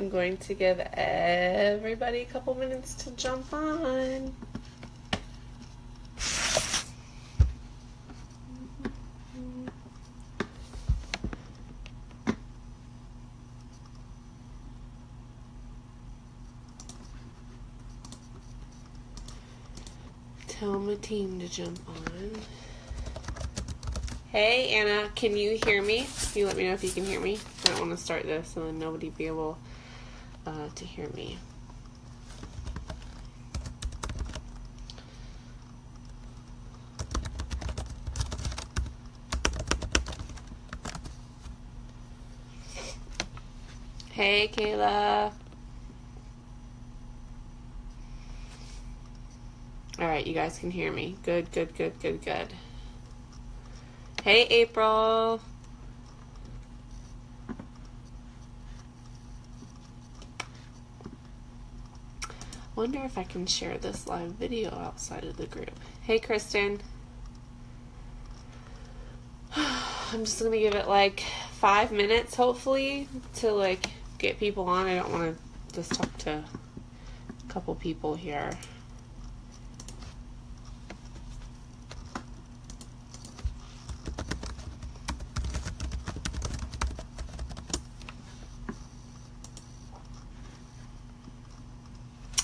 I'm going to give everybody a couple minutes to jump on. Tell my team to jump on. Hey, Anna, can you hear me? Can you let me know if you can hear me? I don't want to start this and then nobody be able to hear me. Hey, Kayla. All right, you guys can hear me. Good, good, good, good, good. Hey, April. Wonder if I can share this live video outside of the group. Hey, Kristen. I'm just gonna give it like 5 minutes, hopefully, to like get people on. I don't want to just talk to a couple people here.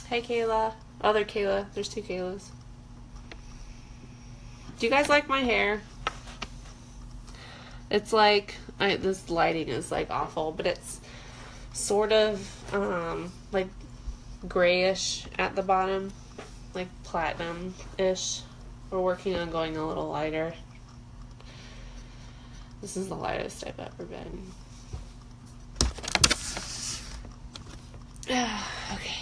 Hey, Kayla. Other Kayla. There's 2 Kaylas. Do you guys like my hair? It's like, this lighting is like awful, but it's sort of like grayish at the bottom, like platinum-ish. We're working on going a little lighter. This is the lightest I've ever been. Okay.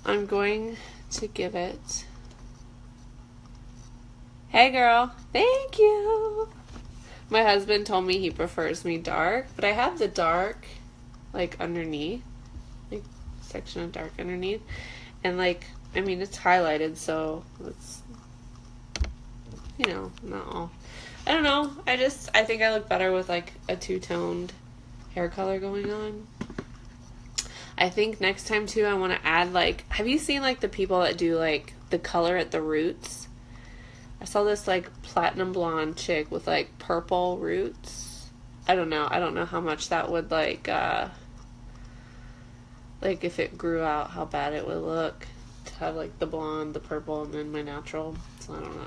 I'm going to give it. Hey girl, thank you. My husband told me he prefers me dark, but I have the dark like underneath, like section of dark underneath, and like, I mean, it's highlighted, so it's, you know, no, I don't know, I think I look better with like a two-toned hair color going on. I think next time too I want to add like, have you seen like the people that do like the color at the roots? I saw this like platinum blonde chick with like purple roots. I don't know how much that would like if it grew out, how bad it would look to have like the blonde, the purple, and then my natural. So I don't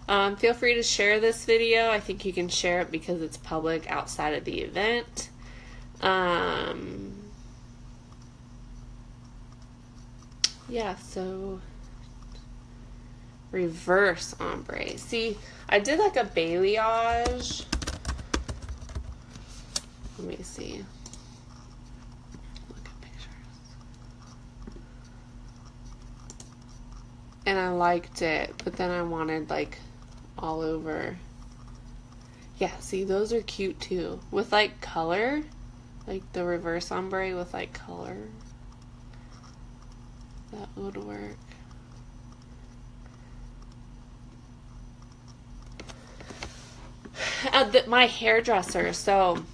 know. Feel free to share this video. I think you can share it because it's public outside of the event. Yeah, so reverse ombre. See, I did like a balayage. Let me see. Look at pictures. And I liked it, but then I wanted like all over. Yeah, see, those are cute too. With like color. Like the reverse ombre with like color. That would work. My hairdresser, so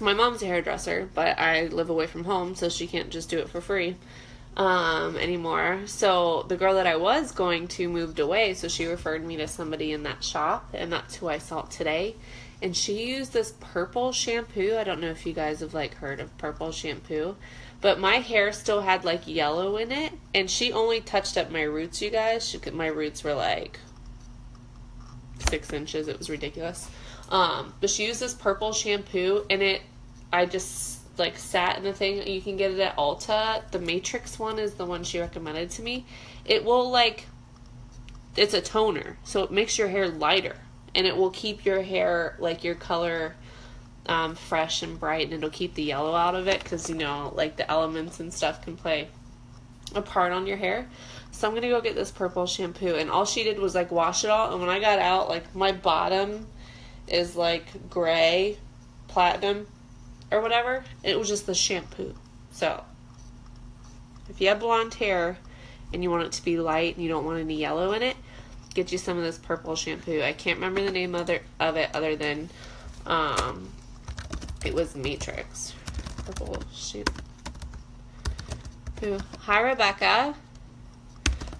my mom's a hairdresser, but I live away from home, so she can't just do it for free anymore. So the girl that I was going to moved away, so she referred me to somebody in that shop, and that's who I saw today. And she used this purple shampoo. I don't know if you guys have like heard of purple shampoo, but my hair still had like yellow in it, and she only touched up my roots, you guys. My roots were like 6 inches. It was ridiculous. But she used this purple shampoo, and I just like sat in the thing. You can get it at Ulta. The Matrix one is the one she recommended to me. It will like, it's a toner, so it makes your hair lighter. And it will keep your hair, like your color, fresh and bright, and it'll keep the yellow out of it, because, you know, like the elements and stuff can play a part on your hair. So I'm going to go get this purple shampoo, and all she did was like wash it all, and when I got out, like my bottom is like gray, platinum, or whatever. It was just the shampoo. So if you have blonde hair and you want it to be light and you don't want any yellow in it, get you some of this purple shampoo. I can't remember the name of it other than it was Matrix. Purple shampoo. Hi, Rebecca.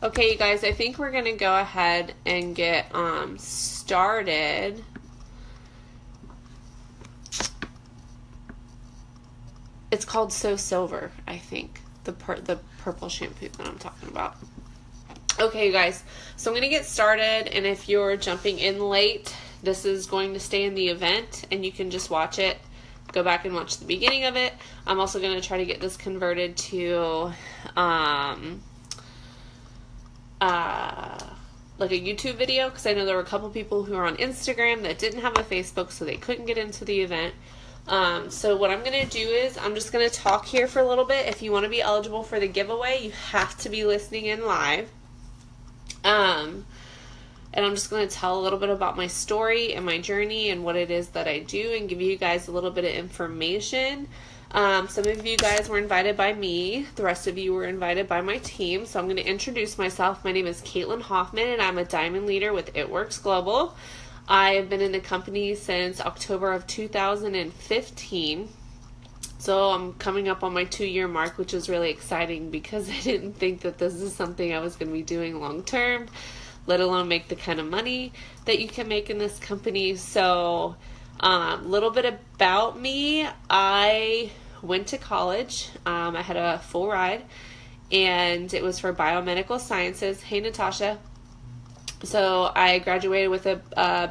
Okay, you guys, I think we're going to go ahead and get started. It's called So Silver, I think, the purple shampoo that I'm talking about. Okay, you guys, so I'm going to get started, and if you're jumping in late, this is going to stay in the event, and you can just watch it. Go back and watch the beginning of it. I'm also going to try to get this converted to like a YouTube video, because I know there were a couple people who are on Instagram that didn't have a Facebook, so they couldn't get into the event. So what I'm going to do is I'm just going to talk here for a little bit. If you want to be eligible for the giveaway, you have to be listening in live. And I'm just going to tell a little bit about my story and my journey and what it is that I do, and give you guys a little bit of information. Some of you guys were invited by me. The rest of you were invited by my team. So I'm going to introduce myself. My name is Caitlin Hoffman, and I'm a Diamond Leader with It Works Global. I have been in the company since October of 2015. So I'm coming up on my 2-year mark, which is really exciting because I didn't think that this is something I was going to be doing long term, let alone make the kind of money that you can make in this company. So a little bit about me. I went to college. I had a full ride, and it was for biomedical sciences. Hey, Natasha. So I graduated with a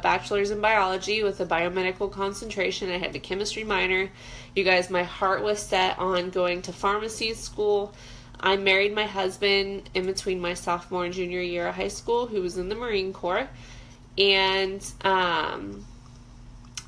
bachelor's in biology with a biomedical concentration. I had a chemistry minor. You guys, my heart was set on going to pharmacy school. I married my husband in between my sophomore and junior year of high school, who was in the Marine Corps. And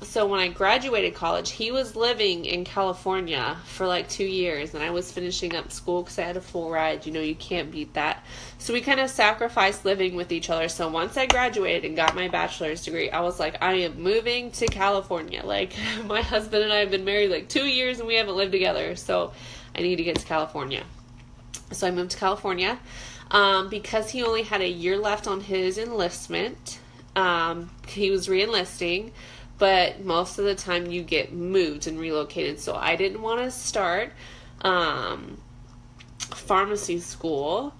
so when I graduated college, he was living in California for like 2 years, and I was finishing up school because I had a full ride. You know, you can't beat that. So we kind of sacrificed living with each other. So once I graduated and got my bachelor's degree, I was like, I am moving to California. Like, my husband and I have been married like 2 years, and we haven't lived together. So I need to get to California. So I moved to California because he only had a year left on his enlistment. He was re-enlisting, but most of the time you get moved and relocated. So I didn't want to start pharmacy school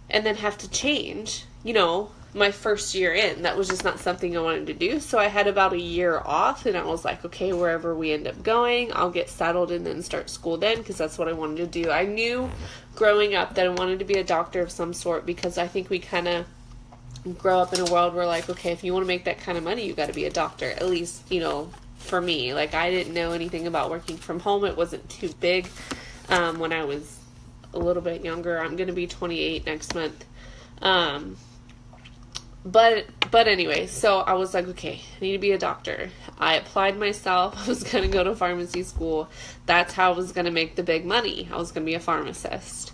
and then have to change, you know, my first year in. That was just not something I wanted to do. So I had about a year off, and I was like, okay, wherever we end up going, I'll get settled and then start school then, because that's what I wanted to do. I knew growing up that I wanted to be a doctor of some sort, because I think we kind of grow up in a world where, like, okay, if you want to make that kind of money, you got to be a doctor. At least, you know, for me. Like, I didn't know anything about working from home. It wasn't too big when I was a little bit younger. I'm going to be 28 next month. But anyway, so I was like, okay, I need to be a doctor. I applied myself. I was going to go to pharmacy school. That's how I was going to make the big money. I was going to be a pharmacist.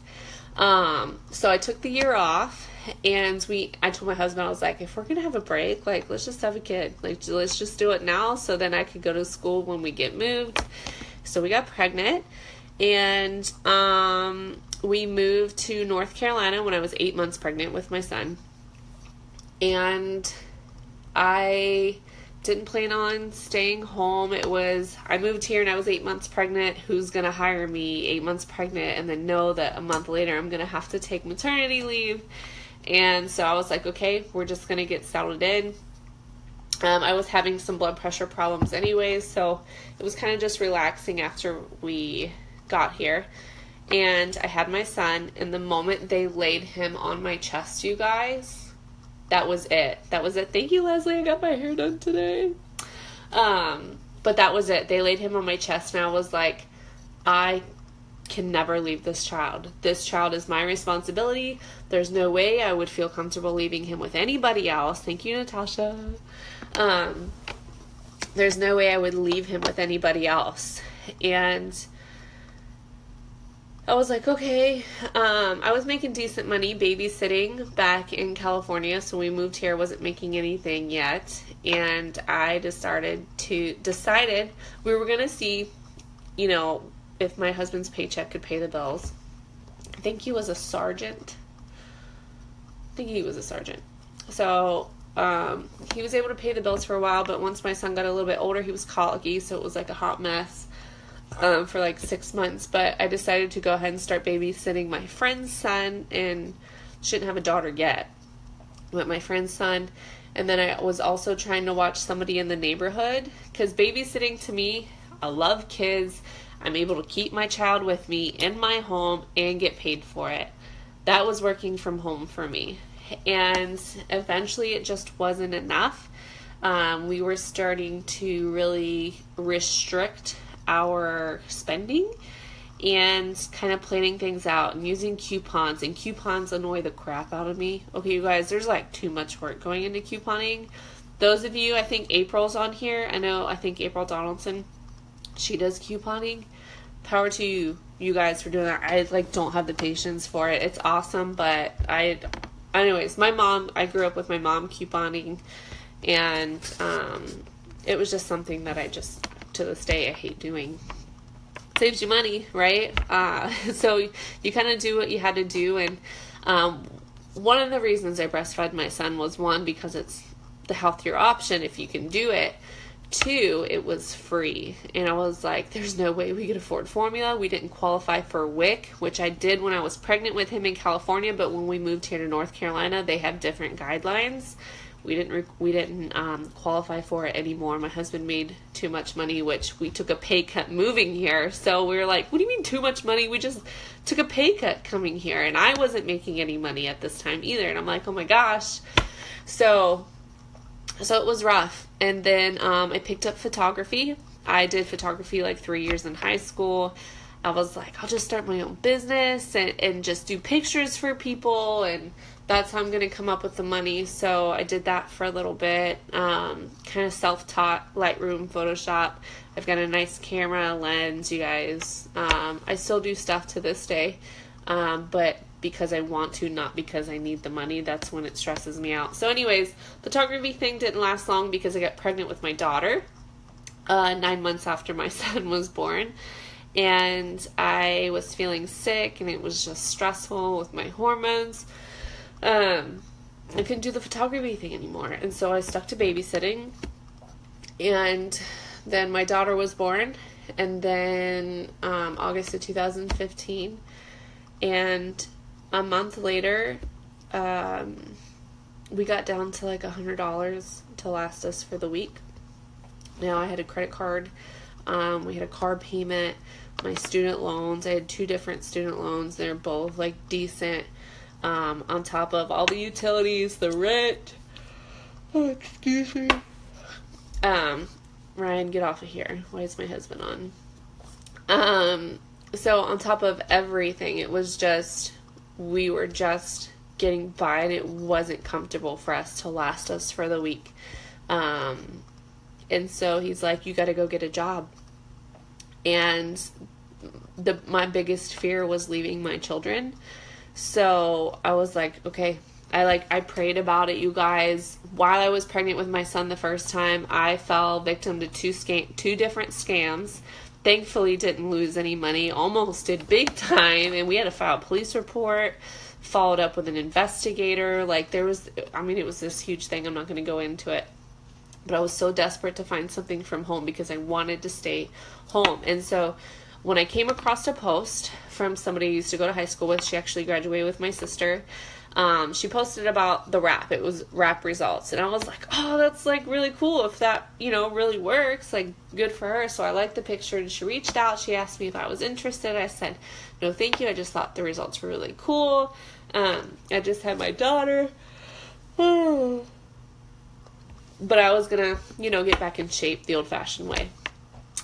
So I took the year off, and I told my husband, I was like, if we're going to have a break, like, let's just have a kid. Like, let's just do it now, so then I could go to school when we get moved. So we got pregnant, and we moved to North Carolina when I was 8 months pregnant with my son. And I didn't plan on staying home. I moved here and I was 8 months pregnant. Who's going to hire me 8 months pregnant and then know that a month later I'm going to have to take maternity leave? And so I was like, okay, we're just going to get settled in. I was having some blood pressure problems anyways, so it was kind of just relaxing after we got here. And I had my son, and the moment they laid him on my chest, you guys, that was it. That was it. Thank you, Leslie. I got my hair done today. But that was it. They laid him on my chest, and I was like, I can never leave this child. This child is my responsibility. There's no way I would feel comfortable leaving him with anybody else. Thank you, Natasha. There's no way I would leave him with anybody else. And I was like, okay. I was making decent money babysitting back in California, so we moved here. Wasn't making anything yet, and I decided we were gonna see, you know, if my husband's paycheck could pay the bills. I think he was a sergeant. So he was able to pay the bills for a while, but once my son got a little bit older, he was colicky, so it was like a hot mess for like 6 months. But I decided to go ahead and start babysitting my friend's son, and shouldn't have a daughter yet, but my friend's son. And then I was also trying to watch somebody in the neighborhood, because babysitting to me, I love kids. I'm able to keep my child with me in my home and get paid for it. That was working from home for me. And eventually it just wasn't enough. We were starting to really restrict our spending and kind of planning things out and using coupons. And coupons annoy the crap out of me. Okay, you guys, there's like too much work going into couponing. Those of you, I think April's on here. I think April Donaldson, she does couponing. Power to you guys for doing that. I like don't have the patience for it. It's awesome, but anyways, I grew up with my mom couponing, and it was just something that I just, to this day, I hate doing. Saves you money, right? So you kind of do what you had to do. And one of the reasons I breastfed my son was, one, because it's the healthier option if you can do it. 2, it was free. And I was like, there's no way we could afford formula. We didn't qualify for WIC, which I did when I was pregnant with him in California, but when we moved here to North Carolina, they have different guidelines. We didn't qualify for it anymore. My husband made too much money, which we took a pay cut moving here. So we were like, what do you mean too much money? We just took a pay cut coming here, and I wasn't making any money at this time either. And I'm like, oh my gosh. So it was rough. And then I picked up photography. I did photography like 3 years in high school. I was like, I'll just start my own business and just do pictures for people, and that's how I'm going to come up with the money. So I did that for a little bit, kind of self-taught Lightroom, Photoshop. I've got a nice camera, lens, you guys. I still do stuff to this day, but because I want to, not because I need the money. That's when it stresses me out. So anyways, photography thing didn't last long because I got pregnant with my daughter 9 months after my son was born. And I was feeling sick, and it was just stressful with my hormones. I couldn't do the photography thing anymore. And so I stuck to babysitting. And then my daughter was born. And then August of 2015. And a month later, we got down to like $100 to last us for the week. Now I had a credit card. We had a car payment, my student loans. I had 2 different student loans. They're both like decent. On top of all the utilities, the rent. Oh, excuse me. Ryan, get off of here. Why is my husband on? So on top of everything, it was just, we were just getting by, and it wasn't comfortable for us to last us for the week. And so he's like, you got to go get a job. And my biggest fear was leaving my children. So I was like, okay. I prayed about it, you guys. While I was pregnant with my son the first time, I fell victim to 2 different scams. Thankfully didn't lose any money. Almost did big time. And we had to file a police report. Followed up with an investigator. It was this huge thing. I'm not going to go into it. But I was so desperate to find something from home because I wanted to stay home. And so when I came across a post from somebody I used to go to high school with, she actually graduated with my sister. She posted about the wrap. It was wrap results. And I was like, oh, that's like really cool. If that, really works, like good for her. So I liked the picture, and she reached out. She asked me if I was interested. I said, no, thank you. I just thought the results were really cool. I just had my daughter. But I was going to, get back in shape the old-fashioned way.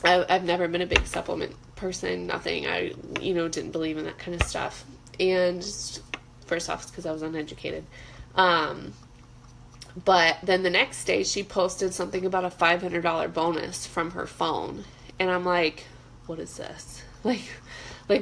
I've never been a big supplement person, nothing. I, didn't believe in that kind of stuff. And just, first off, it's because I was uneducated. But then the next day, she posted something about a $500 bonus from her phone. And I'm like, what is this? Like,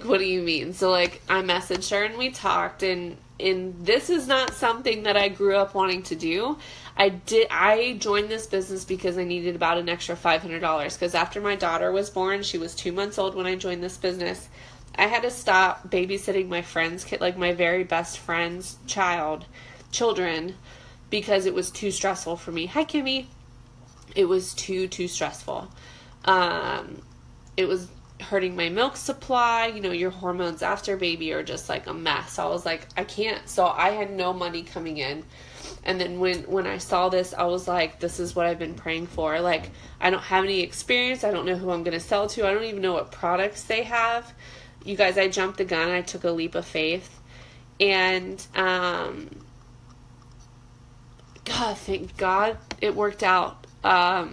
what do you mean? So, I messaged her, and we talked, and this is not something that I grew up wanting to do. I joined this business because I needed about an extra $500, because after my daughter was born, she was 2 months old when I joined this business. I had to stop babysitting my friend's kid, like my very best friend's children, because it was too stressful for me. Hi, Kimmy. It was too stressful. It was hurting my milk supply. You know, your hormones after baby are just like a mess. So I was like, I can't. So I had no money coming in. And then when I saw this, I was like, this is what I've been praying for. Like, I don't have any experience. I don't know who I'm going to sell to. I don't even know what products they have. You guys, I jumped the gun. I took a leap of faith. And, God, thank God it worked out. I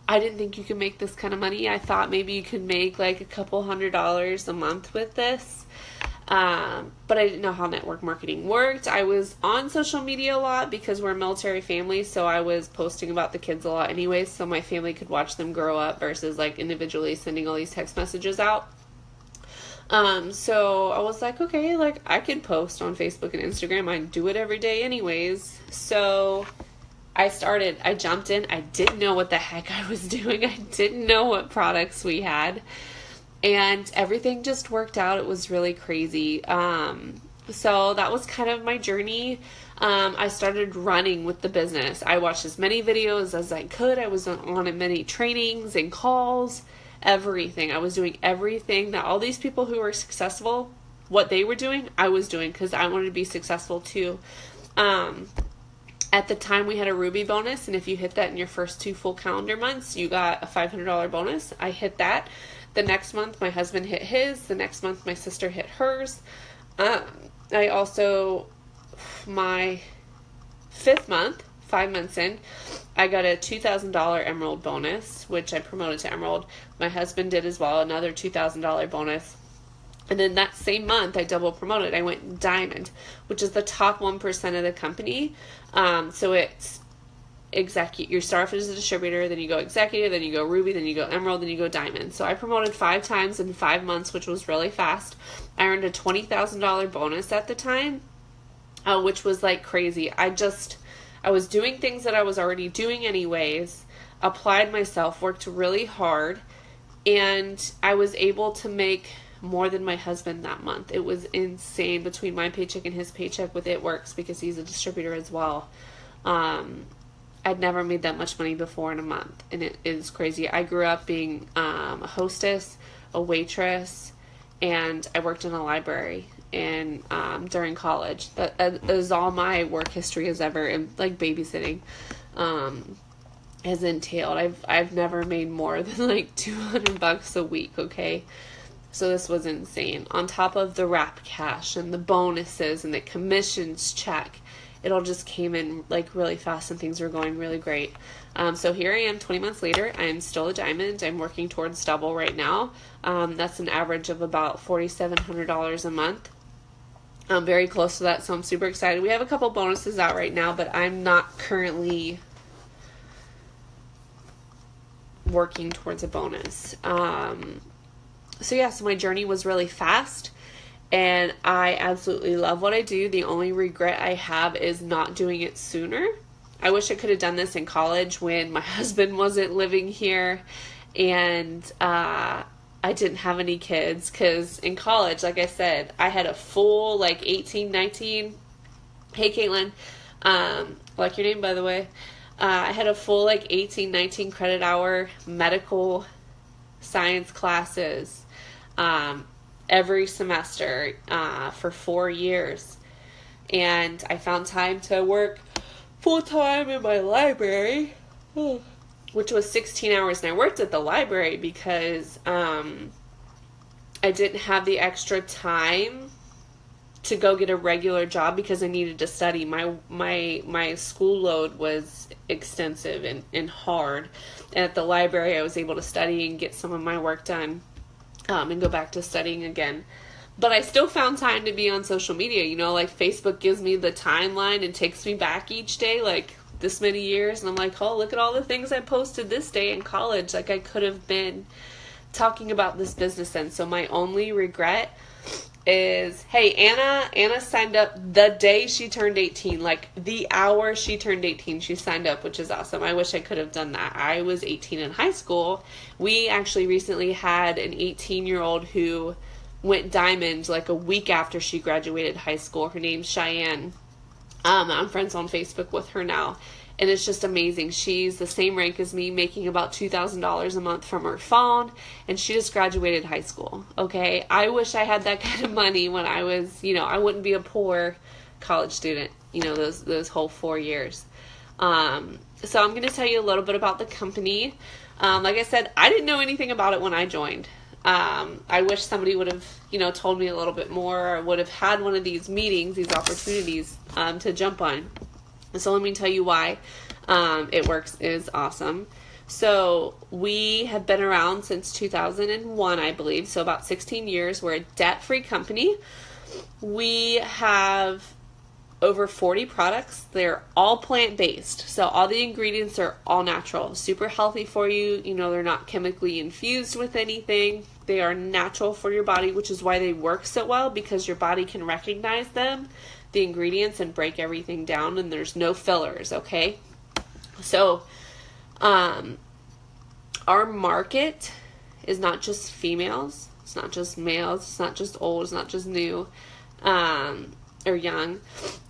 didn't think you could make this kind of money. I thought maybe you could make like a couple $100s a month with this. But I didn't know how network marketing worked. I was on social media a lot because we're a military family, so I was posting about the kids a lot anyways, so my family could watch them grow up versus like individually sending all these text messages out. So I was like, okay, like I could post on Facebook and Instagram. I do it every day anyways. So I jumped in. I didn't know what the heck I was doing. I didn't know what products we had. And everything just worked out. It was really crazy. So that was kind of my journey. I started running with the business. I watched as many videos as I could. I was on many trainings and calls, everything. I was doing everything that all these people who were successful, what they were doing, I was doing because I wanted to be successful too. At the time, we had a Ruby bonus, and if you hit that in your first 2 full calendar months, you got a $500 bonus. I hit that. The next month, my husband hit his. The next month, my sister hit hers. I also, my 5th month, 5 months in, I got a $2,000 Emerald bonus, which I promoted to Emerald. My husband did as well, another $2,000 bonus. And then that same month, I double promoted. I went Diamond, which is the top 1% of the company. So it's executive. You start off as a distributor, then you go executive, then you go Ruby, then you go Emerald, then you go Diamond. So I promoted 5 times in 5 months, which was really fast. I earned a $20,000 bonus at the time, which was like crazy. I was doing things that I was already doing anyways, applied myself, worked really hard, and I was able to make more than my husband that month. It was insane between my paycheck and his paycheck with It Works because he's a distributor as well. I'd never made that much money before in a month, and it is crazy. I grew up being a hostess, a waitress, and I worked in a library and during college. That is all my work history has ever, and like babysitting has entailed. I've never made more than like $200 a week, okay? So this was insane. On top of the wrap cash and the bonuses and the commissions check, it all just came in like really fast and things were going really great. So here I am 20 months later. I'm still a Diamond. I'm working towards double right now. That's an average of about $4,700 a month. I'm very close to that, so I'm super excited. We have a couple bonuses out right now, but I'm not currently working towards a bonus. So my journey was really fast, and I absolutely love what I do. The only regret I have is not doing it sooner. I wish I could have done this in college when my husband wasn't living here, and I didn't have any kids, because in college, like I said, I had a full, 18, 19, hey, Caitlin, like your name, by the way, I had a full, 18, 19 credit hour medical science classes every semester for 4 years, and I found time to work full-time in my library, which was 16 hours, and I worked at the library because I didn't have the extra time to go get a regular job because I needed to study. My school load was extensive and hard, and at the library I was able to study and get some of my work done and go back to studying again. But I still found time to be on social media. Facebook gives me the timeline and takes me back each day, this many years, and I'm like, oh, look at all the things I posted this day in college. I could have been talking about this business then. So my only regret is, hey, Anna signed up the day she turned 18, the hour she turned 18, she signed up, which is awesome. I wish I could have done that. I was 18 in high school. We actually recently had an 18-year-old who went Diamond a week after she graduated high school. Her name's Cheyenne. I'm friends on Facebook with her now. And it's just amazing. She's the same rank as me, making about $2,000 a month from her phone. And she just graduated high school. Okay. I wish I had that kind of money when I was, I wouldn't be a poor college student, those whole 4 years. So I'm going to tell you a little bit about the company. Like I said, I didn't know anything about it when I joined. I wish somebody would have, told me a little bit more, or would have had one of these meetings, these opportunities, to jump on. So let me tell you why It Works is awesome. So we have been around since 2001, I believe, so about 16 years. We're a debt-free company. We have over 40 products. They're all plant-based, so all the ingredients are all natural, super healthy for you. They're not chemically infused with anything. They are natural for your body, which is why they work so well, because your body can recognize them, the ingredients, and break everything down, and there's no fillers, okay? So, our market is not just females, it's not just males, it's not just old, it's not just new, or young.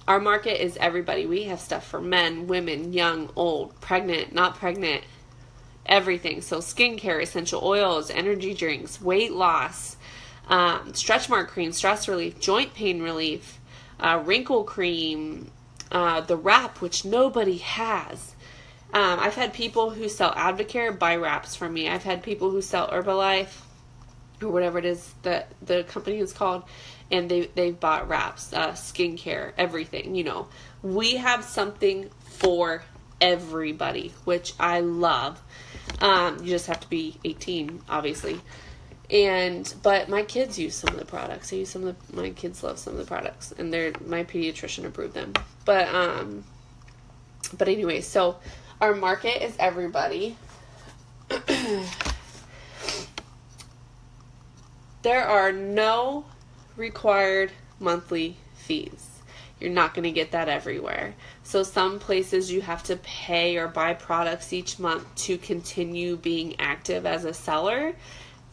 Our market is everybody. We have stuff for men, women, young, old, pregnant, not pregnant, everything. So skincare, essential oils, energy drinks, weight loss, stretch mark cream, stress relief, joint pain relief, wrinkle cream, the wrap, which nobody has. I've had people who sell Advocare buy wraps from me. I've had people who sell Herbalife, or whatever it is that the company is called, and they've bought wraps, skincare, everything. We have something for everybody, which I love. You just have to be 18, obviously. But my kids use some of the products. My kids love some of the products, and my pediatrician approved them. But anyway, so our market is everybody. There are no required monthly fees. You're not going to get that everywhere. So some places you have to pay or buy products each month to continue being active as a seller.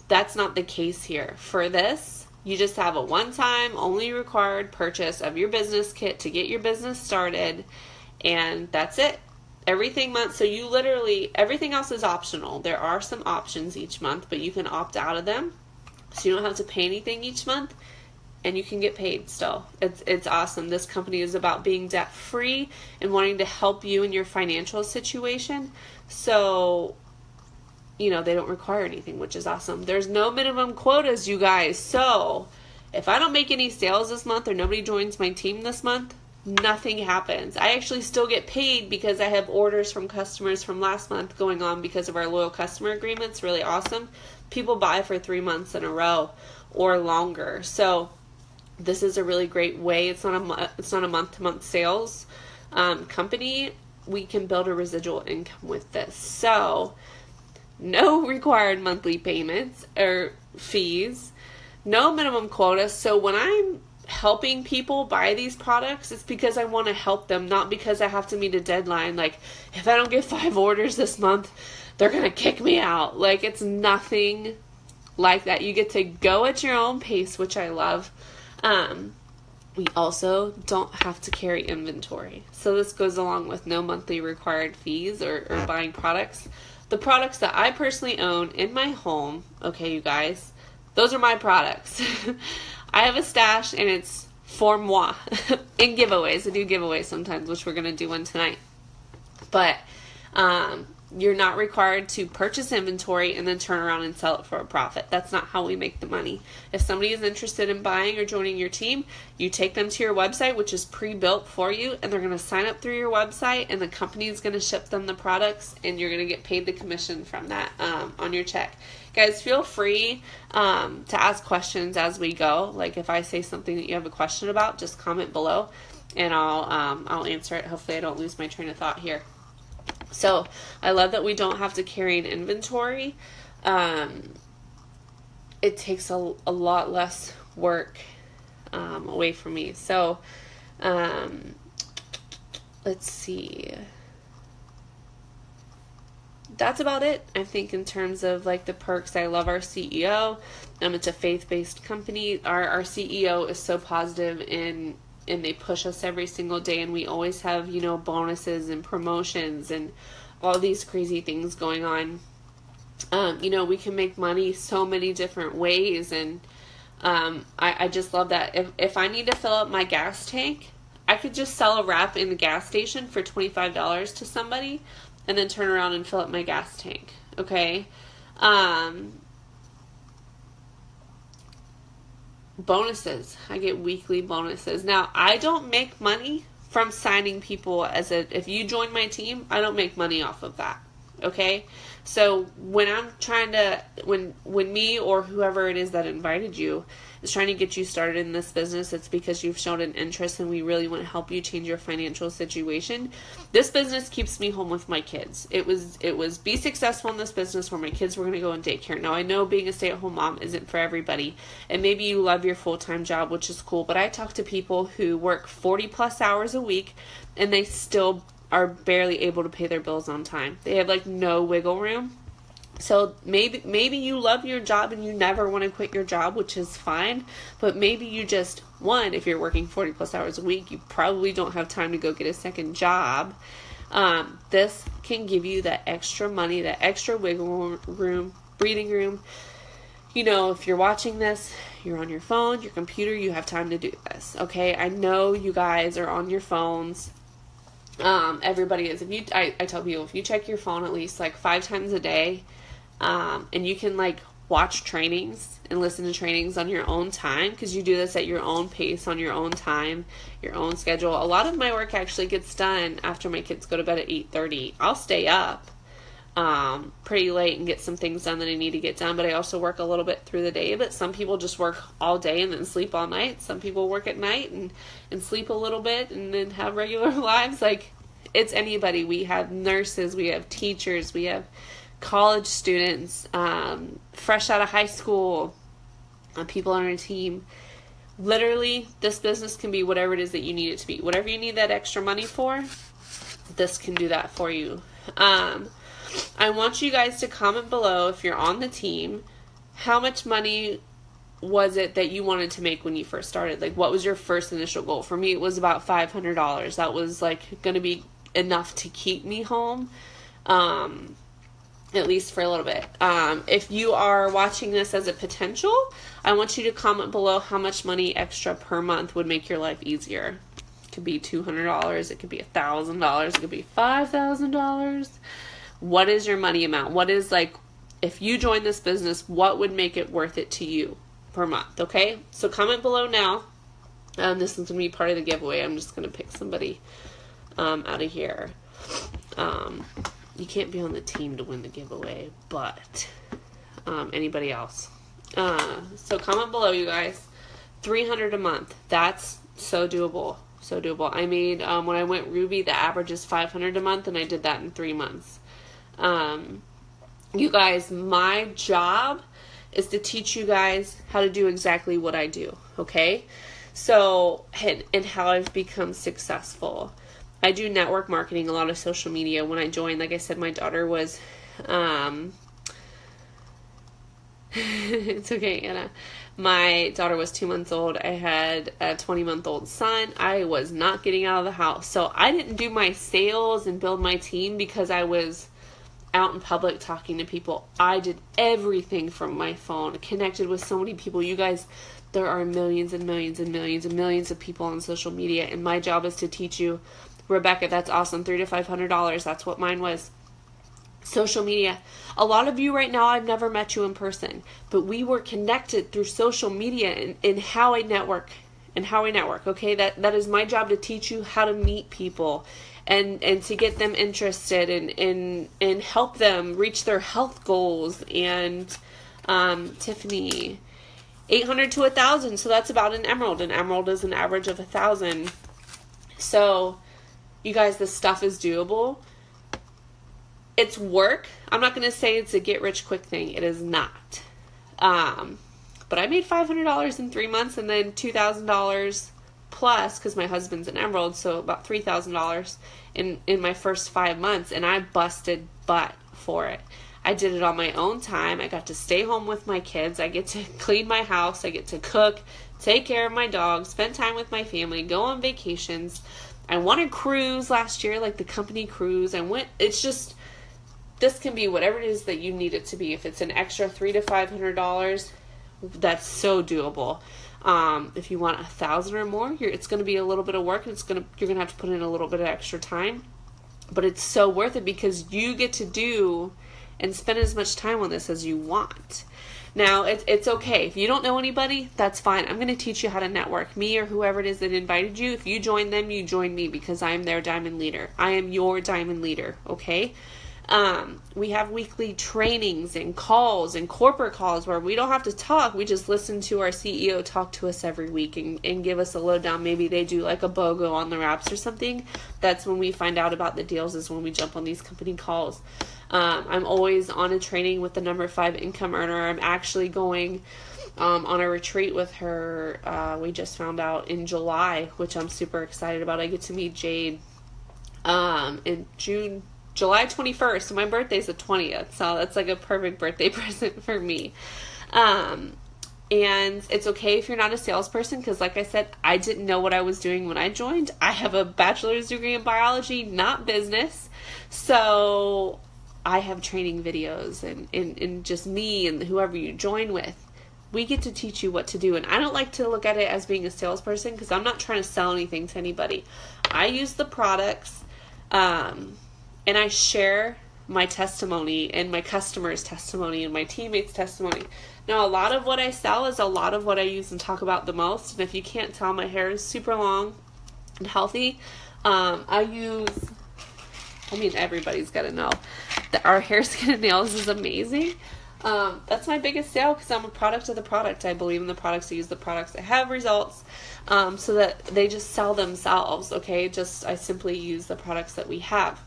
That's not the case here. For this, you just have a one-time, only required purchase of your business kit to get your business started, and that's it. Everything month, so you literally, everything else is optional. There are some options each month, but you can opt out of them. So you don't have to pay anything each month, and you can get paid still. It's awesome. This company is about being debt-free and wanting to help you in your financial situation. So, they don't require anything, which is awesome. There's no minimum quotas, you guys. So, if I don't make any sales this month, or nobody joins my team this month, nothing happens. I actually still get paid because I have orders from customers from last month going on because of our loyal customer agreements. Really awesome. People buy for 3 months in a row or longer. So this is a really great way. It's not a month-to-month sales company. We can build a residual income with this. So no required monthly payments or fees, no minimum quota. So when I'm helping people buy these products, it's because I want to help them, not because I have to meet a deadline. Like, if I don't get 5 orders this month, they're going to kick me out. Like, it's nothing like that. You get to go at your own pace, which I love. We also don't have to carry inventory. So this goes along with no monthly required fees or buying products. The products that I personally own in my home, okay, you guys, those are my products. I have a stash, and it's for moi. In giveaways. I do giveaways sometimes, which we're going to do one tonight. But you're not required to purchase inventory and then turn around and sell it for a profit. That's not how we make the money. If somebody is interested in buying or joining your team, you take them to your website, which is pre-built for you, and they're going to sign up through your website, and the company is going to ship them the products, and you're going to get paid the commission from that on your check. Guys, feel free to ask questions as we go. Like, if I say something that you have a question about, just comment below, and I'll answer it. Hopefully I don't lose my train of thought here. So I love that we don't have to carry an inventory. It takes a lot less work away from me. So let's see. That's about it, I think, in terms of like the perks. I love our CEO. It's a faith-based company. Our CEO is so positive in they push us every single day, and we always have, you know, bonuses and promotions and all these crazy things going on. You know, we can make money so many different ways, and I just love that. If I need to fill up my gas tank, I could just sell a wrap in the gas station for $25 to somebody and then turn around and fill up my gas tank. Okay. Bonuses. I get weekly bonuses. Now, I don't make money from signing people if you join my team, I don't make money off of that. Okay? So when I'm trying to, when me or whoever it is that invited you is trying to get you started in this business, it's because you've shown an interest and we really want to help you change your financial situation. This business keeps me home with my kids. It was be successful in this business where my kids were going to go in daycare. Now, I know being a stay-at-home mom isn't for everybody, and maybe you love your full-time job, which is cool, but I talk to people who work 40 plus hours a week and they still are barely able to pay their bills on time. They have like no wiggle room. So maybe you love your job and you never want to quit your job, which is fine. But maybe you just, if you're working 40 plus hours a week, you probably don't have time to go get a second job. This can give you that extra money, that extra wiggle room, breathing room. You know, if you're watching this, you're on your phone, your computer, you have time to do this. Okay, I know you guys are on your phones. Everybody is. I tell people, if you check your phone at least like 5 times a day, and you can like watch trainings and listen to trainings on your own time, because you do this at your own pace, on your own time, your own schedule. A lot of my work actually gets done after my kids go to bed at 8:30. I'll stay up pretty late and get some things done that I need to get done, but I also work a little bit through the day. But some people just work all day and then sleep all night. Some people work at night and sleep a little bit and then have regular lives. Like, it's anybody. We have nurses, we have teachers, we have college students, fresh out of high school, people on our team. Literally, this business can be whatever it is that you need it to be. Whatever you need that extra money for, this can do that for you. I want you guys to comment below, if you're on the team, how much money was it that you wanted to make when you first started? Like, what was your first initial goal? For me, it was about $500. That was like going to be enough to keep me home, at least for a little bit. If you are watching this as a potential, I want you to comment below how much money extra per month would make your life easier. It could be $200, it could be $1,000, it could be $5,000. What is your money amount? What is, like, if you join this business, what would make it worth it to you per month? Okay, so comment below now. This is going to be part of the giveaway. I'm just going to pick somebody out of here. You can't be on the team to win the giveaway, but anybody else. So comment below, you guys. $300 a month. That's so doable. So doable. I made, when I went Ruby, the average is $500 a month, and I did that in 3 months. You guys, my job is to teach you guys how to do exactly what I do, okay? So, and how I've become successful. I do network marketing, a lot of social media. When I joined, like I said, my daughter was, it's okay, Anna. My daughter was 2 months old. I had a 20-month-old son. I was not getting out of the house. So I didn't do my sales and build my team because I was out in public talking to people. I did everything from my phone, connected with so many people. You guys, there are millions and millions and millions and millions of people on social media, and my job is to teach you, Rebecca, that's awesome, $300 to $500. That's what mine was. Social media. A lot of you right now, I've never met you in person, but we were connected through social media and how I network. Okay, that is my job, to teach you how to meet people and to get them interested and help them reach their health goals. And Tiffany, 800 to 1,000, so that's about an emerald. An emerald is an average of 1,000. So you guys, this stuff is doable. It's work. I'm not going to say it's a get rich quick thing. It is not. But I made $500 in 3 months, and then $2,000 plus, because my husband's an emerald, so about $3,000 in my first 5 months, and I busted butt for it. I did it on my own time. I got to stay home with my kids. I get to clean my house. I get to cook, take care of my dog, spend time with my family, go on vacations. I won a cruise last year, like the company cruise. It's just, this can be whatever it is that you need it to be. If it's an extra $300 to $500, that's so doable. If you want 1,000 or more, it's going to be a little bit of work, and you're going to have to put in a little bit of extra time, but it's so worth it because you get to do and spend as much time on this as you want. Now, it's okay. If you don't know anybody, that's fine. I'm going to teach you how to network. Me or whoever it is that invited you, if you join them, you join me because I am their diamond leader. I am your diamond leader, okay? We have weekly trainings and calls and corporate calls where we don't have to talk. We just listen to our CEO talk to us every week and give us a lowdown. Maybe they do like a BOGO on the wraps or something. That's when we find out about the deals, is when we jump on these company calls. I'm always on a training with the number 5 income earner. I'm actually going on a retreat with her. We just found out in July, which I'm super excited about. I get to meet Jade in July 21st, and my birthday's the 20th, so that's like a perfect birthday present for me. And it's okay if you're not a salesperson, because like I said, I didn't know what I was doing when I joined. I have a bachelor's degree in biology, not business, so I have training videos, and just me and whoever you join with, we get to teach you what to do. And I don't like to look at it as being a salesperson, because I'm not trying to sell anything to anybody. I use the products, and I share my testimony and my customers' testimony and my teammates' testimony. Now, a lot of what I sell is a lot of what I use and talk about the most. And if you can't tell, my hair is super long and healthy. Everybody's got to know that our hair, skin, and nails is amazing. That's my biggest sale, because I'm a product of the product. I believe in the products. I use the products. I have results, so that they just sell themselves, okay? I simply use the products that we have.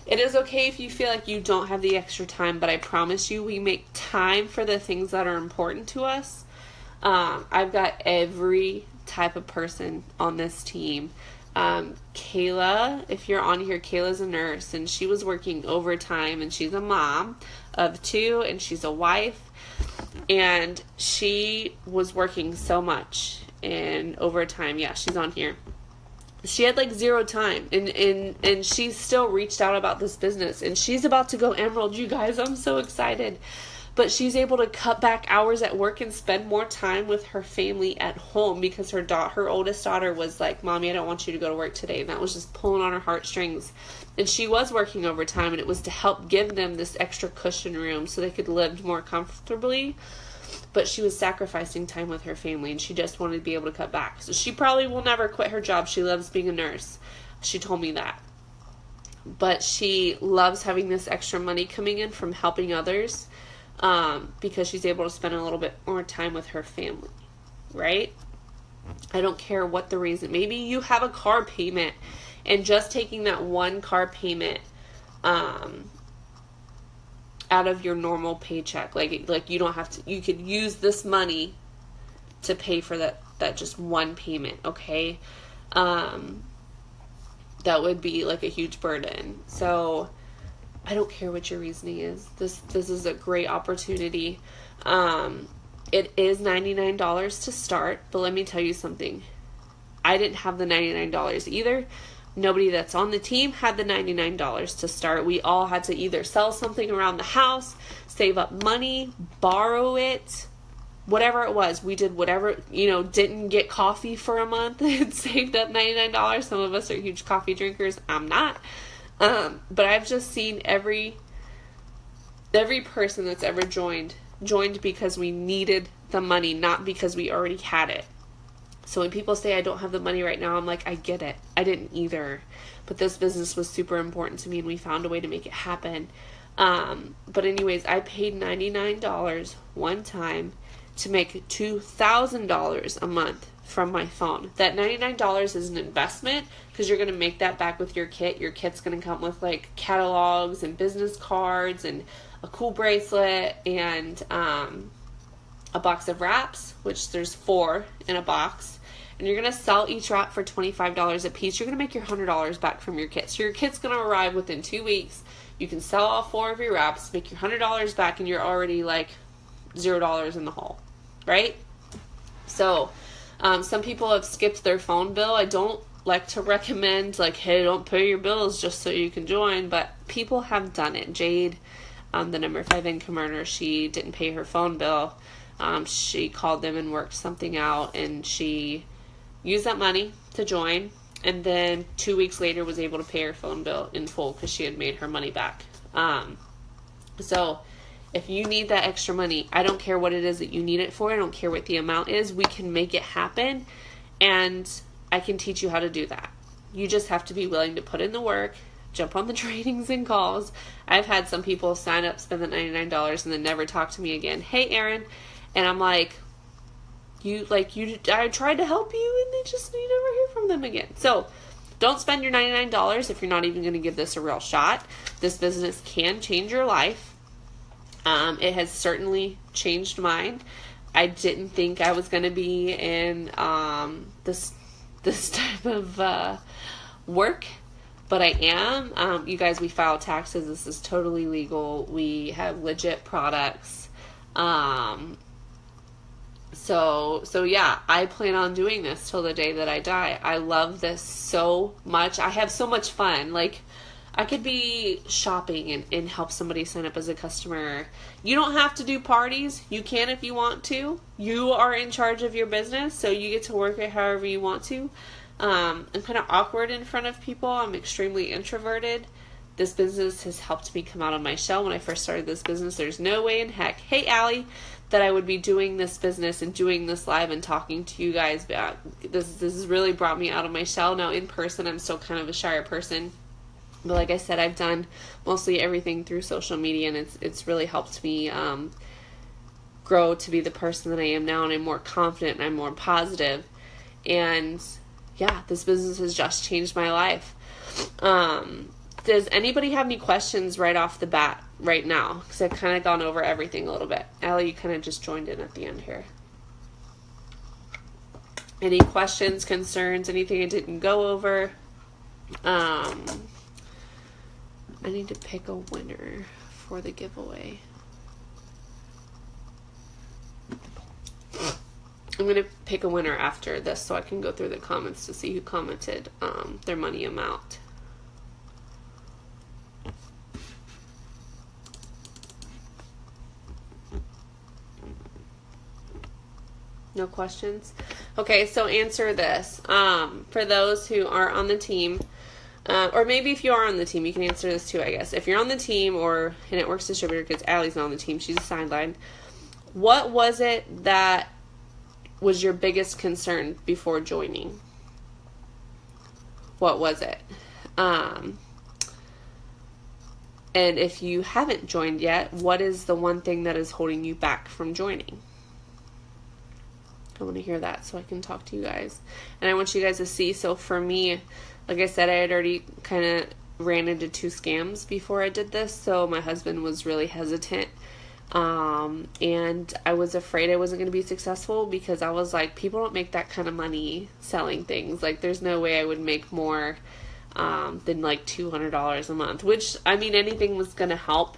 It is okay if you feel like you don't have the extra time, but I promise you, we make time for the things that are important to us. I've got every type of person on this team. Kayla, if you're on here, Kayla's a nurse, and she was working overtime, and she's a mom of 2, and she's a wife, and she was working so much in overtime. Yeah, she's on here. She had like 0 time, and she still reached out about this business, and she's about to go Emerald, you guys. I'm so excited. But she's able to cut back hours at work and spend more time with her family at home, because her oldest daughter was like, "Mommy, I don't want you to go to work today." And that was just pulling on her heartstrings. And she was working overtime, and it was to help give them this extra cushion room so they could live more comfortably. But she was sacrificing time with her family, and she just wanted to be able to cut back. So she probably will never quit her job. She loves being a nurse. She told me that. But she loves having this extra money coming in from helping others, because she's able to spend a little bit more time with her family, right? I don't care what the reason. Maybe you have a car payment, and just taking that one car payment out of your normal paycheck, like you don't have to, you could use this money to pay for that just one payment, okay? That would be like a huge burden. So I don't care what your reasoning is. This is a great opportunity. It is $99 to start, but let me tell you something. I didn't have the $99 either. Nobody that's on the team had the $99 to start. We all had to either sell something around the house, save up money, borrow it, whatever it was. We did whatever, didn't get coffee for a month and saved up $99. Some of us are huge coffee drinkers. I'm not. But I've just seen every person that's ever joined because we needed the money, not because we already had it. So when people say I don't have the money right now, I'm like, I get it. I didn't either. But this business was super important to me, and we found a way to make it happen. But anyways, I paid $99 one time to make $2,000 a month from my phone. That $99 is an investment, because you're going to make that back with your kit. Your kit's going to come with like catalogs and business cards and a cool bracelet and a box of wraps, which there's 4 in a box. And you're going to sell each wrap for $25 a piece. You're going to make your $100 back from your kit. So your kit's going to arrive within 2 weeks. You can sell all 4 of your wraps, make your $100 back, and you're already like $0 in the hole, right? So some people have skipped their phone bill. I don't like to recommend, like, hey, don't pay your bills just so you can join, but people have done it. Jade, the number 5 income earner, she didn't pay her phone bill. She called them and worked something out, and she used that money to join, and then 2 weeks later was able to pay her phone bill in full because she had made her money back. So if you need that extra money, I don't care what it is that you need it for. I don't care what the amount is. We can make it happen, and I can teach you how to do that. You just have to be willing to put in the work, jump on the trainings and calls. I've had some people sign up, spend the $99, and then never talk to me again. Hey, Erin. And I'm like, I tried to help you, and you never hear from them again. So don't spend your $99 if you're not even going to give this a real shot. This business can change your life. It has certainly changed mine. I didn't think I was going to be in this type of work, but I am. You guys, we file taxes. This is totally legal. We have legit products. So yeah, I plan on doing this till the day that I die. I love this so much. I have so much fun. Like, I could be shopping and help somebody sign up as a customer. You don't have to do parties. You can if you want to. You are in charge of your business, so you get to work it however you want to. I'm kind of awkward in front of people. I'm extremely introverted. This business has helped me come out of my shell. When I first started this business, there's no way in heck, hey, Allie, that I would be doing this business and doing this live and talking to you guys. This has really brought me out of my shell. Now, in person, I'm still kind of a shyer person. But like I said, I've done mostly everything through social media, and it's really helped me grow to be the person that I am now, and I'm more confident and I'm more positive. And yeah, this business has just changed my life. Does anybody have any questions right off the bat right now? Because I've kind of gone over everything a little bit. Allie, you kind of just joined in at the end here. Any questions, concerns, anything I didn't go over? I need to pick a winner for the giveaway. I'm going to pick a winner after this so I can go through the comments to see who commented their money amount. No questions? Okay, so answer this. For those who are on the team, or maybe if you are on the team, you can answer this too, I guess. If you're on the team or a Networks distributor, because Allie's not on the team, she's a sideline. What was it that was your biggest concern before joining? What was it? And if you haven't joined yet, what is the one thing that is holding you back from joining? I want to hear that so I can talk to you guys. And I want you guys to see. So for me, like I said, I had already kind of ran into 2 scams before I did this. So my husband was really hesitant. And I was afraid I wasn't going to be successful because I was like, people don't make that kind of money selling things. Like, there's no way I would make more than like $200 a month, which, I mean, anything was going to help.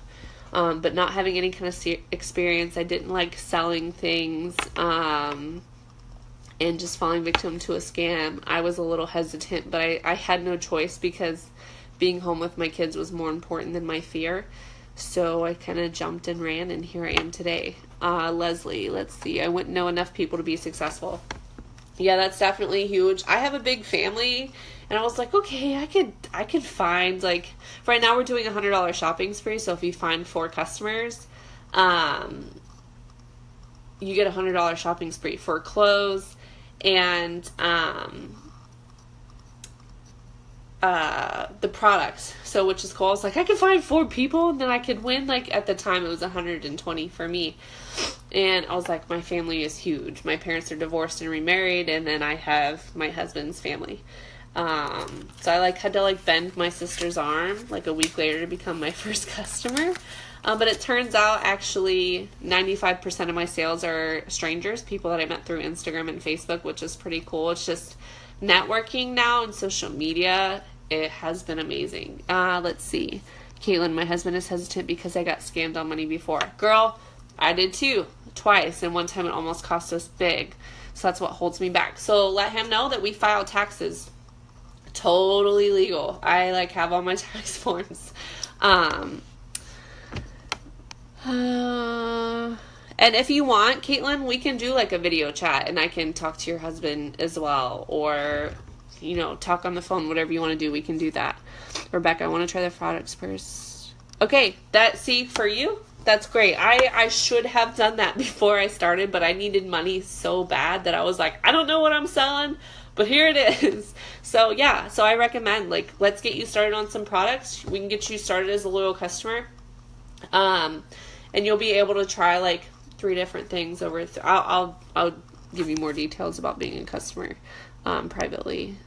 But not having any kind of experience, I didn't like selling things, and just falling victim to a scam. I was a little hesitant, but I had no choice because being home with my kids was more important than my fear. So I kind of jumped and ran, and here I am today. Leslie, let's see. I wouldn't know enough people to be successful. Yeah, that's definitely huge. I have a big family, and I was like, okay, I could find, like, right now we're doing a $100 shopping spree. So if you find 4 customers, you get a $100 shopping spree for clothes and the products. So, which is cool. I was like, I could find 4 people and then I could win. Like, at the time it was 120 for me. And I was like, my family is huge. My parents are divorced and remarried, and then I have my husband's family. So I had to bend my sister's arm like a week later to become my first customer. But it turns out actually 95% of my sales are strangers, people that I met through Instagram and Facebook, which is pretty cool. It's just networking now and social media. It has been amazing. Let's see. Caitlin, my husband is hesitant because I got scammed on money before. Girl, I did too, twice. And one time it almost cost us big. So that's what holds me back. So let him know that we file taxes. Totally legal. I like have all my tax forms. And if you want, Caitlin, we can do like a video chat and I can talk to your husband as well, or, you know, talk on the phone, whatever you want to do, we can do that. Rebecca, I want to try the products first. Okay, for you, that's great. I should have done that before I started, but I needed money so bad that I was like, I don't know what I'm selling, but here it is. So yeah, so I recommend, like, let's get you started on some products. We can get you started as a loyal customer. And you'll be able to try like 3 different things over. I'll give you more details about being a customer privately.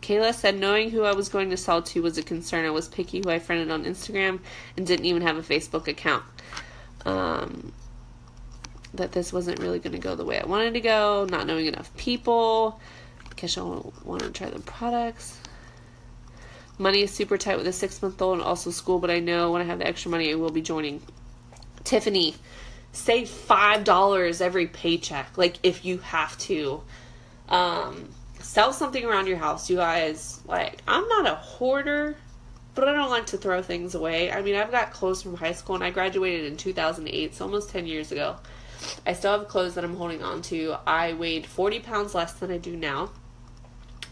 Kayla said, knowing who I was going to sell to was a concern. I was picky who I friended on Instagram and didn't even have a Facebook account. That this wasn't really going to go the way I wanted to go. Not knowing enough people. Because I want to try the products. Money is super tight with a 6-month-old and also school, but I know when I have the extra money, I will be joining. Tiffany, save $5 every paycheck, like if you have to. Sell something around your house, you guys. Like, I'm not a hoarder, but I don't like to throw things away. I mean, I've got clothes from high school, and I graduated in 2008, so almost 10 years ago. I still have clothes that I'm holding on to. I weighed 40 pounds less than I do now,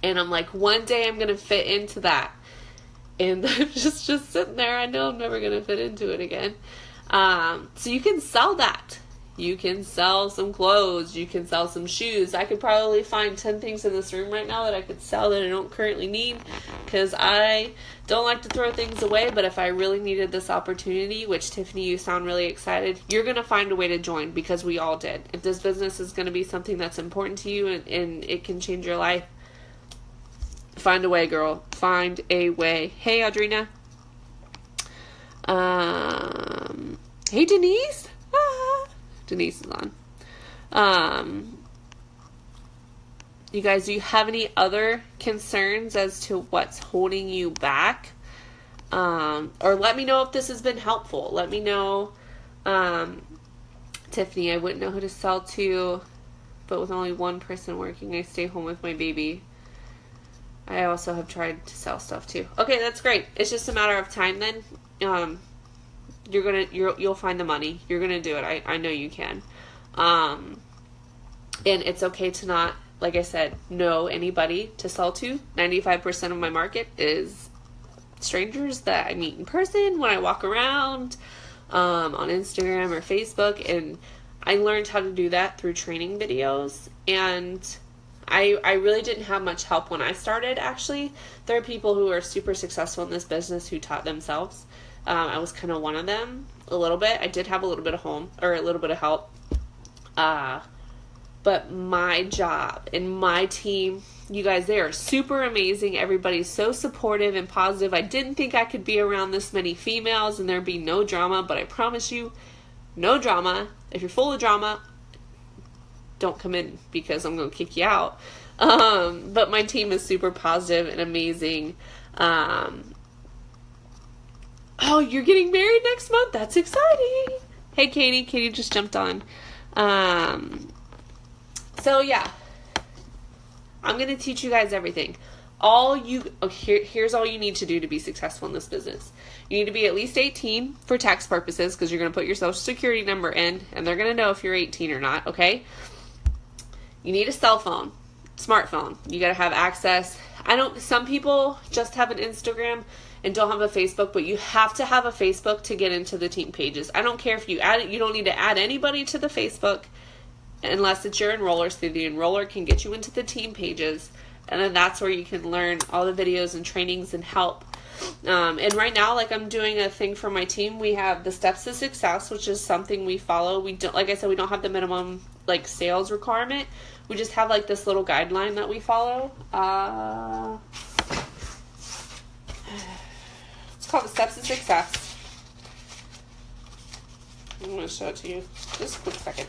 and I'm like, one day I'm going to fit into that. And I'm just sitting there. I know I'm never going to fit into it again. So you can sell that. You can sell some clothes. You can sell some shoes. I could probably find 10 things in this room right now that I could sell that I don't currently need. Because I don't like to throw things away. But if I really needed this opportunity, which Tiffany, you sound really excited, you're going to find a way to join, because we all did. If this business is going to be something that's important to you and it can change your life, find a way, girl. Find a way. Hey, Audrina. Hey, Denise. Denise is on. You guys, do you have any other concerns as to what's holding you back? Or let me know if this has been helpful. Let me know. Tiffany, I wouldn't know who to sell to, but with only one person working, I stay home with my baby. I also have tried to sell stuff too. Okay, that's great. It's just a matter of time then. You'll find the money. You're gonna do it. I know you can. And it's okay to not, like I said, know anybody to sell to. 95% of my market is strangers that I meet in person when I walk around, on Instagram or Facebook, and I learned how to do that through training videos. And I really didn't have much help when I started, actually. There are people who are super successful in this business who taught themselves. I was kind of one of them, a little bit. I did have a little bit of help. But my job and my team, you guys, they are super amazing. Everybody's so supportive and positive. I didn't think I could be around this many females and there'd be no drama, but I promise you, no drama. If you're full of drama, don't come in, because I'm going to kick you out. But my team is super positive and amazing. Oh, you're getting married next month? That's exciting. Hey, Katie. Katie just jumped on. So yeah, I'm going to teach you guys everything. Here's all you need to do to be successful in this business. You need to be at least 18 for tax purposes, because you're going to put your social security number in, and they're going to know if you're 18 or not, okay? You need a cell phone, smartphone. You got to have access. Some people just have an Instagram and don't have a Facebook, but you have to have a Facebook to get into the team pages. I don't care if you add it. You don't need to add anybody to the Facebook unless it's your enroller, so the enroller can get you into the team pages, and then that's where you can learn all the videos and trainings and help. And right now, like, I'm doing a thing for my team. We have the Steps to Success, which is something we follow. We don't, like I said, we don't have the minimum, like, sales requirement. We just have, like, this little guideline that we follow. It's called the Steps to Success. I'm going to show it to you. Just a quick second.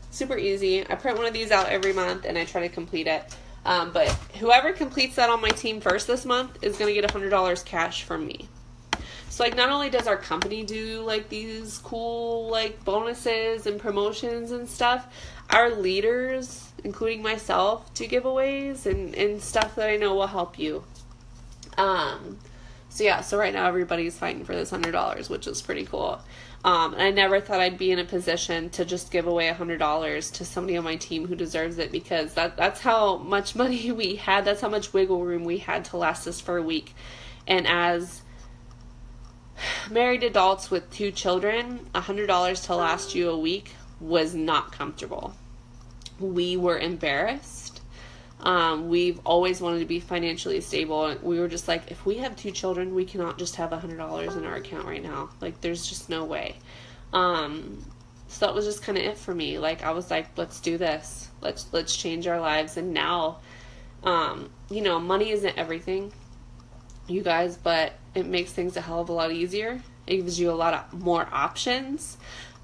Super easy. I print one of these out every month, and I try to complete it. But whoever completes that on my team first this month is going to get $100 cash from me. So, like, not only does our company do, like, these cool, like, bonuses and promotions and stuff, our leaders, including myself, do giveaways and stuff that I know will help you. So, yeah, so right now everybody's fighting for this $100, which is pretty cool. And I never thought I'd be in a position to just give away $100 to somebody on my team who deserves it, because that's how much money we had. That's how much wiggle room we had to last us for a week. And as married adults with 2 children, $100 to last you a week was not comfortable. We were embarrassed. We've always wanted to be financially stable. We were just like, if we have 2 children, we cannot just have $100 in our account right now. Like, there's just no way. So that was just kind of it for me. Like, I was like, let's do this. Let's change our lives. And now, money isn't everything, you guys, but it makes things a hell of a lot easier. It gives you a lot more options,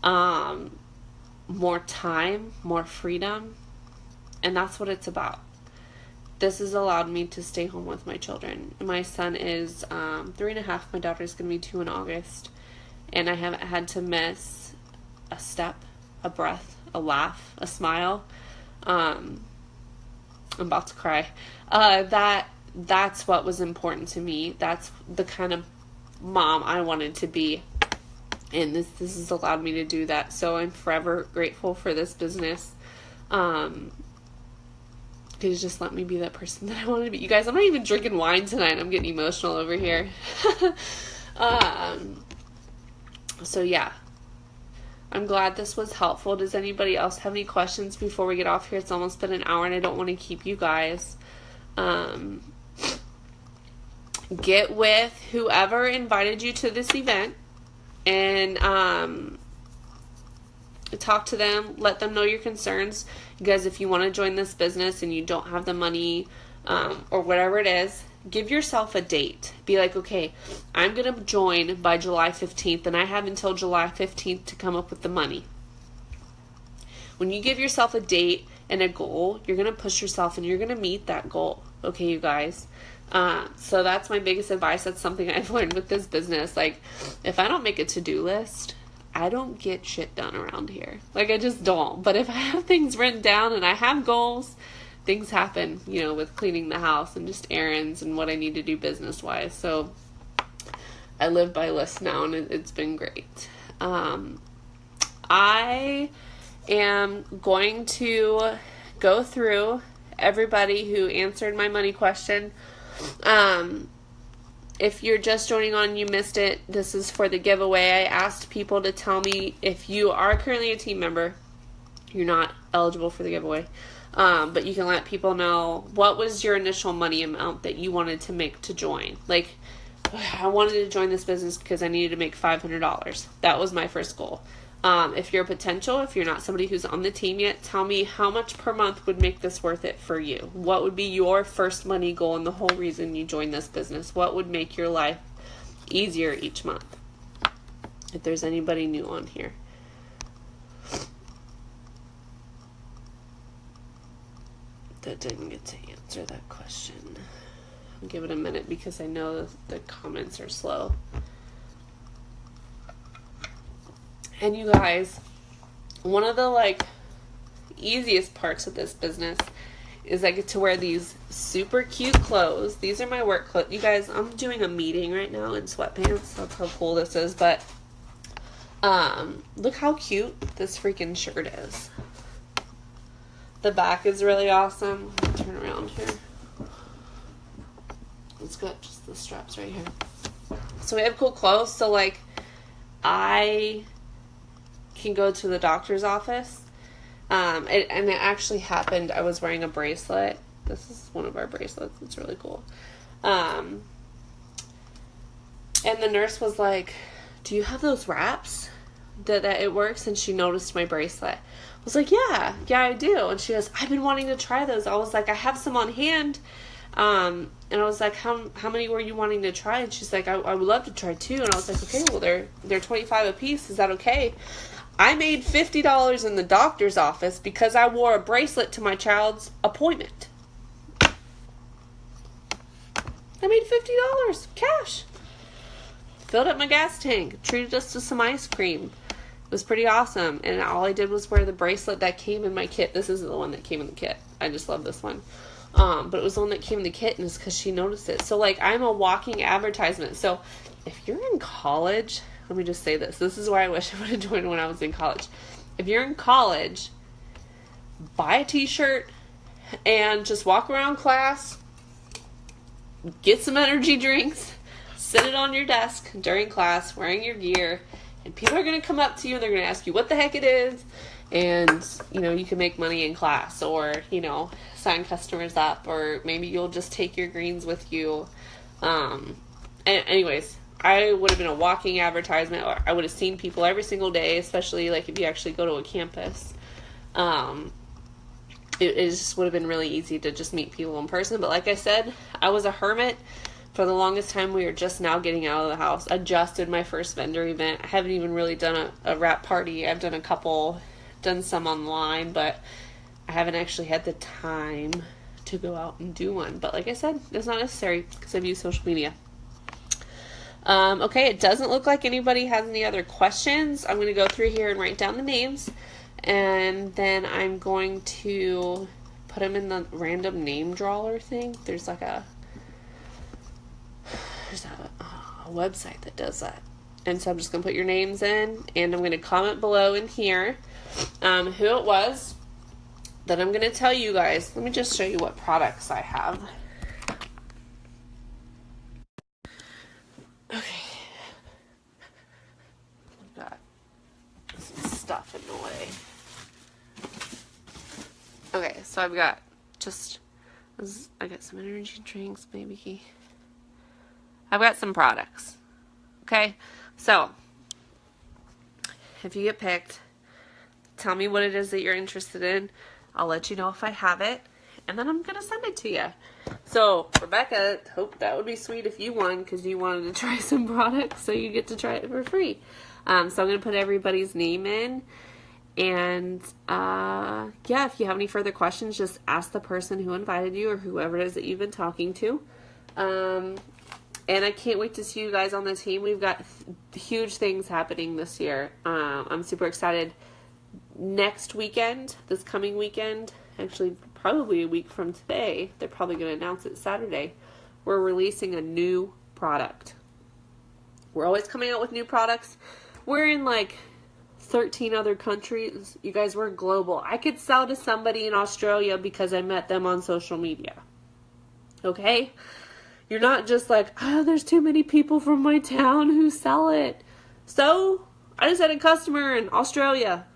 more time, more freedom. And that's what it's about. This has allowed me to stay home with my children. My son is 3.5. My daughter's going to be 2 in August. And I haven't had to miss a step, a breath, a laugh, a smile. I'm about to cry. That's what was important to me. That's the kind of mom I wanted to be. And this has allowed me to do that. So I'm forever grateful for this business. Because just let me be that person that I wanted to be. You guys, I'm not even drinking wine tonight. I'm getting emotional over here. So yeah. I'm glad this was helpful. Does anybody else have any questions before we get off here? It's almost been an hour and I don't want to keep you guys. Get with whoever invited you to this event and talk to them. Let them know your concerns. Because if you want to join this business and you don't have the money or whatever it is, give yourself a date. Be like, okay, I'm going to join by July 15th, and I have until July 15th to come up with the money. When you give yourself a date and a goal, you're going to push yourself and you're going to meet that goal. Okay, you guys? So that's my biggest advice. That's something I've learned with this business. Like, if I don't make a to-do list, I don't get shit done around here. Like, I just don't. But if I have things written down and I have goals, things happen, with cleaning the house and just errands and what I need to do business-wise. So I live by list now, and it's been great. I am going to go through everybody who answered my money question. If you're just joining on, you missed it. This is for the giveaway. I asked people to tell me if you are currently a team member, you're not eligible for the giveaway. But you can let people know what was your initial money amount that you wanted to make to join. Like, I wanted to join this business because I needed to make $500. That was my first goal. If you're a potential, if you're not somebody who's on the team yet, tell me how much per month would make this worth it for you. What would be your first money goal and the whole reason you joined this business? What would make your life easier each month? If there's anybody new on here. That didn't get to answer that question. I'll give it a minute because I know the comments are slow. And you guys, one of the easiest parts of this business is I get to wear these super cute clothes. These are my work clothes. You guys, I'm doing a meeting right now in sweatpants. That's how cool this is. But look how cute this freaking shirt is. The back is really awesome. Turn around here. It's got just the straps right here. So we have cool clothes. So I can go to the doctor's office. It actually happened. I was wearing a bracelet. This is one of our bracelets. It's really cool. And the nurse was like, do you have those wraps that it works? And she noticed my bracelet. I was like, yeah, I do. And she goes, I've been wanting to try those. I was like, I have some on hand. And I was like, how many were you wanting to try? And she's like, I would love to try 2. And I was like, okay, well, they're $25 a piece. Is that okay? I made $50 in the doctor's office because I wore a bracelet to my child's appointment. I made $50 cash. filled up my gas tank, treated us to some ice cream. It was pretty awesome. And all I did was wear the bracelet that came in my kit. This is the one that came in the kit. I just love this one. But it was the one that came in the kit, and it's because she noticed it. So, like, I'm a walking advertisement. So, if you're in college, let me just say this. This is why I wish I would have joined when I was in college. If you're in college, buy a t-shirt and just walk around class, get some energy drinks, sit it on your desk during class wearing your gear, and people are going to come up to you and they're going to ask you what the heck it is, and, you know, you can make money in class, or, you know, sign customers up, or maybe you'll just take your greens with you. Anyways, I would have been a walking advertisement, or I would have seen people every single day, especially like if you actually go to a campus. It just would have been really easy to just meet people in person. But like I said, I was a hermit for the longest time. We were just now getting out of the house. I just did my first vendor event. I haven't even really done a wrap party. I've done a couple, done some online, but I haven't actually had the time to go out and do one. But like I said, it's not necessary because I've used social media. Okay, it doesn't look like anybody has any other questions. I'm going to go through here and write down the names, and then I'm going to put them in the random name drawer thing. There's like a website that does that. And so I'm just going to put your names in, and I'm going to comment below in here who it was. Then I'm going to tell you guys. Let me just show you what products I have. Okay. I've got some stuff in the way. Okay, so I've got I got some energy drinks, maybe. I've got some products. Okay, so if you get picked, tell me what it is that you're interested in. I'll let you know if I have it, and then I'm going to send it to you. So, Rebecca, hope that would be sweet if you won, because you wanted to try some products, so you get to try it for free. So I'm going to put everybody's name in, and yeah, if you have any further questions, just ask the person who invited you, or whoever it is that you've been talking to. And I can't wait to see you guys on the team. We've got huge things happening this year. I'm super excited. Next weekend, this coming weekend, actually probably a week from today, they're probably going to announce it Saturday, we're releasing a new product. We're always coming out with new products. We're in like 13 other countries. You guys, we're global. I could sell to somebody in Australia because I met them on social media. Okay? You're not just like, oh, there's too many people from my town who sell it. So, I just had a customer in Australia.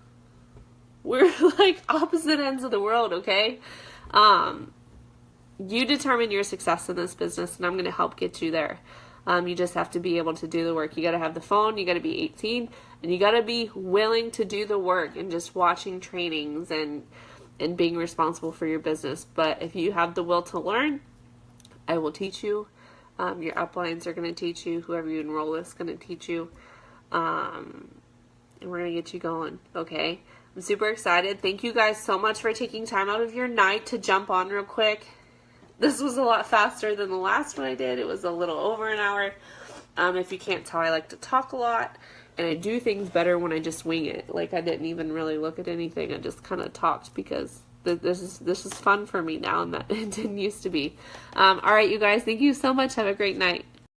We're like opposite ends of the world, okay? You determine your success in this business, and I'm going to help get you there. You just have to be able to do the work. You got to have the phone, you got to be 18, and you got to be willing to do the work and just watching trainings and being responsible for your business. But if you have the will to learn, I will teach you. Your uplines are going to teach you. Whoever you enroll is going to teach you. And we're going to get you going, okay? I'm super excited. Thank you guys so much for taking time out of your night to jump on real quick. This was a lot faster than the last one I did. It was a little over an hour. If you can't tell, I like to talk a lot, and I do things better when I just wing it. Like, I didn't even really look at anything. I just kind of talked because this is fun for me now, and that it didn't used to be. All right, you guys, thank you so much. Have a great night.